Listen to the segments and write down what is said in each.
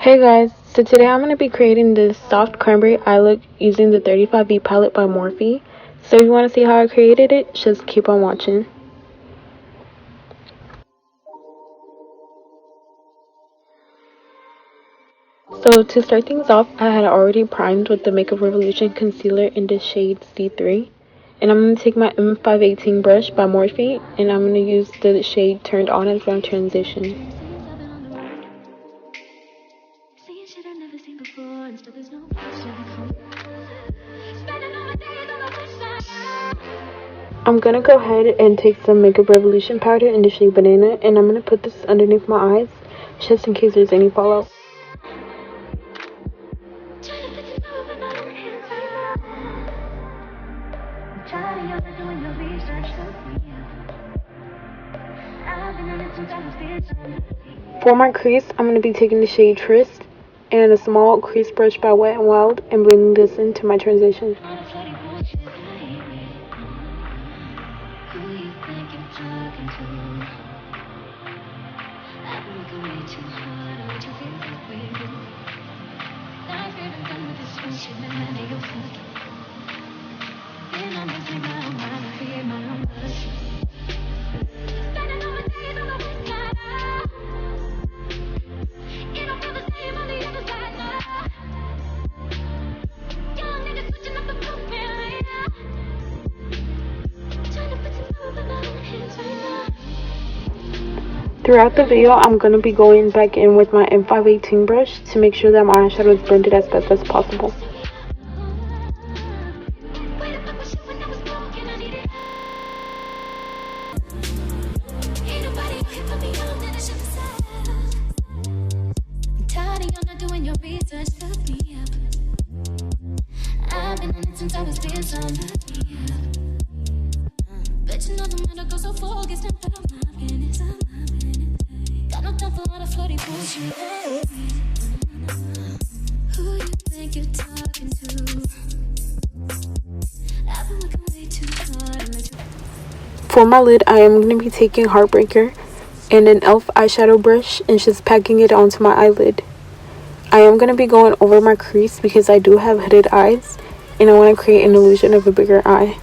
Hey guys, so today I'm going to be creating this soft cranberry eye look using the 35V palette by Morphe. So if you want to see how I created it, just keep on watching. So to start things off, I had already primed with the Makeup Revolution concealer in the shade C3. And I'm going to take my M518 brush by Morphe and I'm going to use the shade Turned On as my transition. I'm gonna go ahead and take some Makeup Revolution powder in the shade Banana, and I'm gonna put this underneath my eyes just in case there's any fallout. For my crease, I'm going to be taking the shade Tryst and a small crease brush by Wet n Wild and blending this into my transition. Throughout the video, I'm going to be going back in with my M518 brush to make sure that my eyeshadow is blended as best as possible. For my lid, I am going to be taking Heartbreaker and an e.l.f. eyeshadow brush and just packing it onto my eyelid. I am going to be going over my crease because I do have hooded eyes and I want to create an illusion of a bigger eye.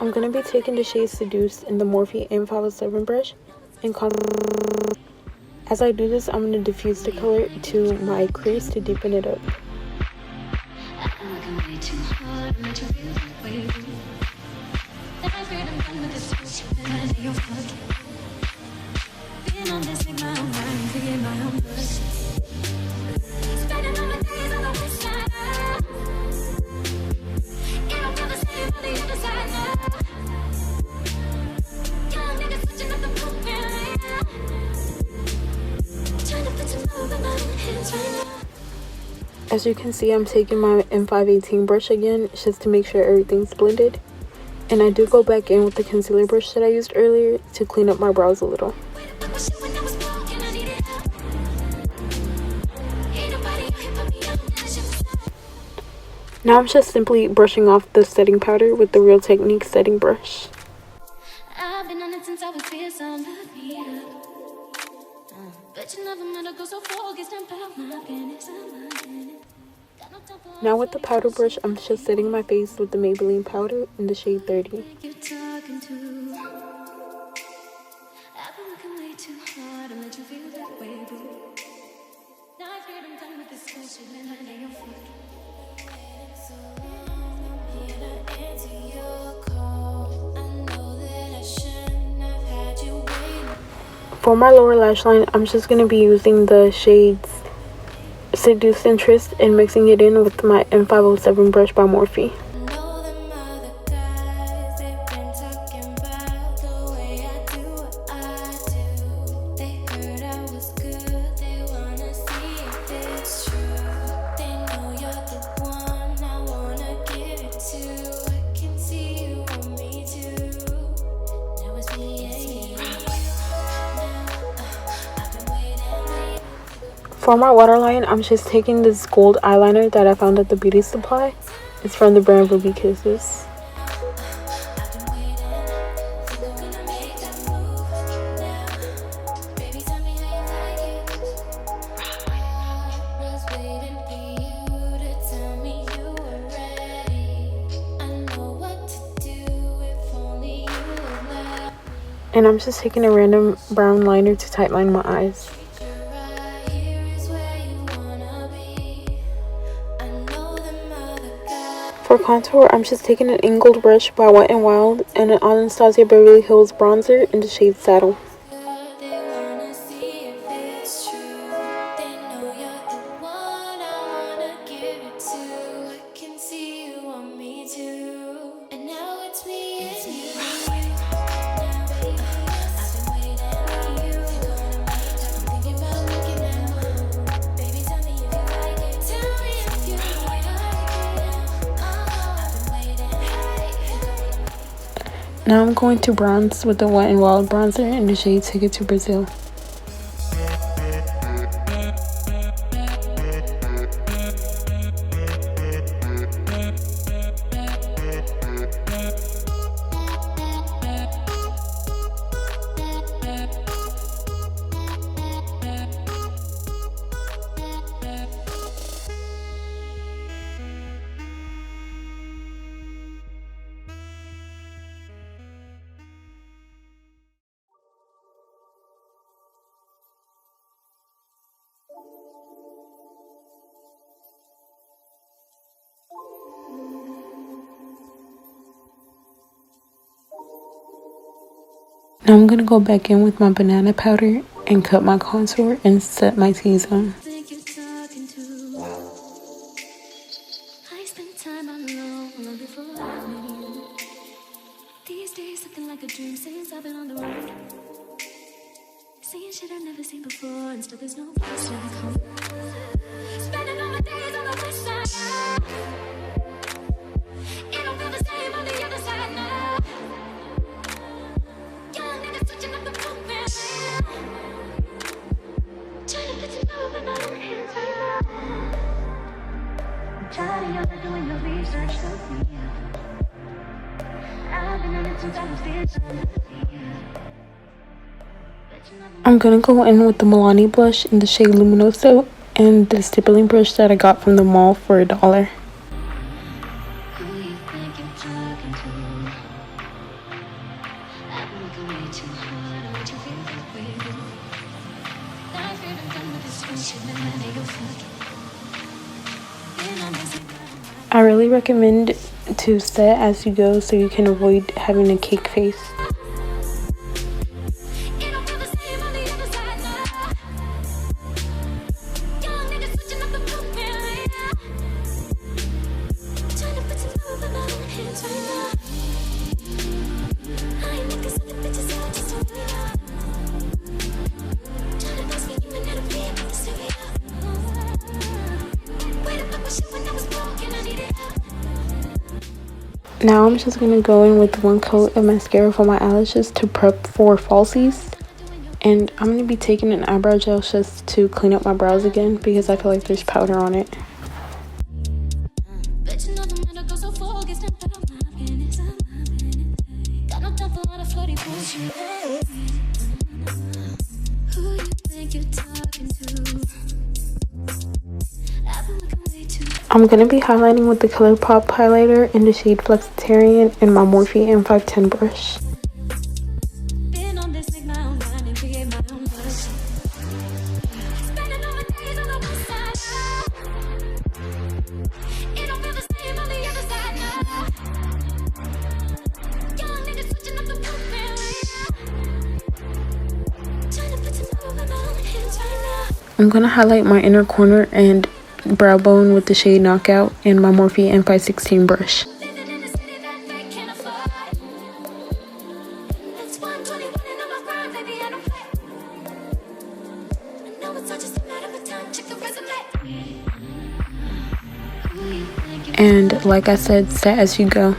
I'm going to be taking the shade Seduced in the Morphe M507 brush and as I do this, I'm going to diffuse the color to my crease to deepen it up. As you can see, I'm taking my M518 brush again just to make sure everything's blended. And I do go back in with the concealer brush that I used earlier to clean up my brows a little. Now I'm just simply brushing off the setting powder with the Real Technique setting brush. Now with the powder brush, I'm just setting my face with the Maybelline powder in the shade 30. For my lower lash line, I'm just going to be using the shades Seduced and Tryst and mixing it in with my M507 brush by Morphe. For my waterline, I'm just taking this gold eyeliner that I found at the beauty supply. It's from the brand Ruby Kisses. And I'm just taking a random brown liner to tightline my eyes. For contour, I'm just taking an angled brush by Wet n Wild and an Anastasia Beverly Hills bronzer in the shade Saddle. Now I'm going to bronze with the Wet n Wild bronzer in the shade Take It to Brazil. Now I'm gonna go back in with my banana powder and cut my contour and set my T-zone. These days looking like a dream since I've been on the road. Seeing shit I've never seen before and still there's no place to come. Spending all my days on the west side. It don't feel the same on the other side now. Young niggas switching up the program. Trying to fit to know with my own hands right now. I'm tired of you doing your research so clear. I've been on it since I was this. I'm gonna go in with the Milani blush in the shade Luminoso and the stippling brush that I got from the mall for $1. I really recommend to set as you go so you can avoid having a cake face. Now I'm just going to go in with one coat of mascara for my eyelashes to prep for falsies. And I'm going to be taking an eyebrow gel just to clean up my brows again because I feel like there's powder on it. I'm going to be highlighting with the ColourPop highlighter in the shade Flexitarian and my Morphe M510 brush. I'm going to highlight my inner corner and brow bone with the shade Knockout and my Morphe M516 brush. And like I said, set as you go.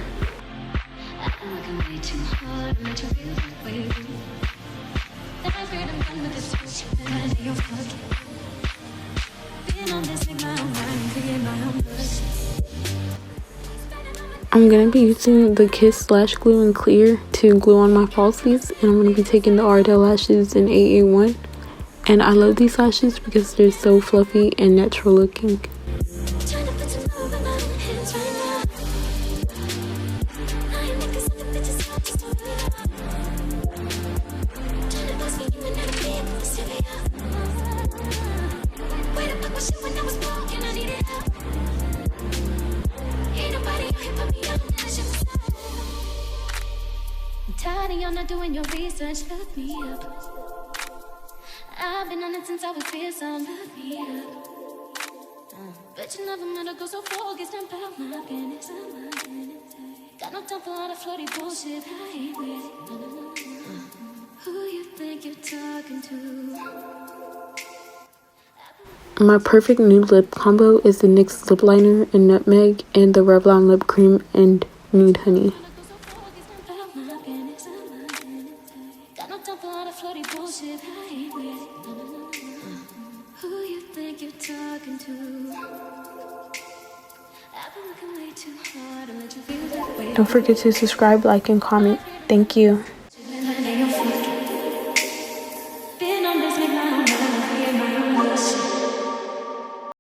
I'm going to be using the Kiss Lash Glue in Clear to glue on my falsies. And I'm going to be taking the Ardell lashes in AA1. And I love these lashes because they're so fluffy and natural looking. You're not doing your research, look me up. I've been on it since I was here, so look me up. Bet you never met a girl so focused and about my business. Got no time for all the flirty bullshit. I ain't with it. No. Who you think you're talking to? My perfect nude lip combo is the NYX lip liner in Nutmeg and the Revlon lip cream and Nude Honey. Who you think you're talking to? I've been looking way too hard to let you feel that way. Don't forget to subscribe, like, and comment. Thank you.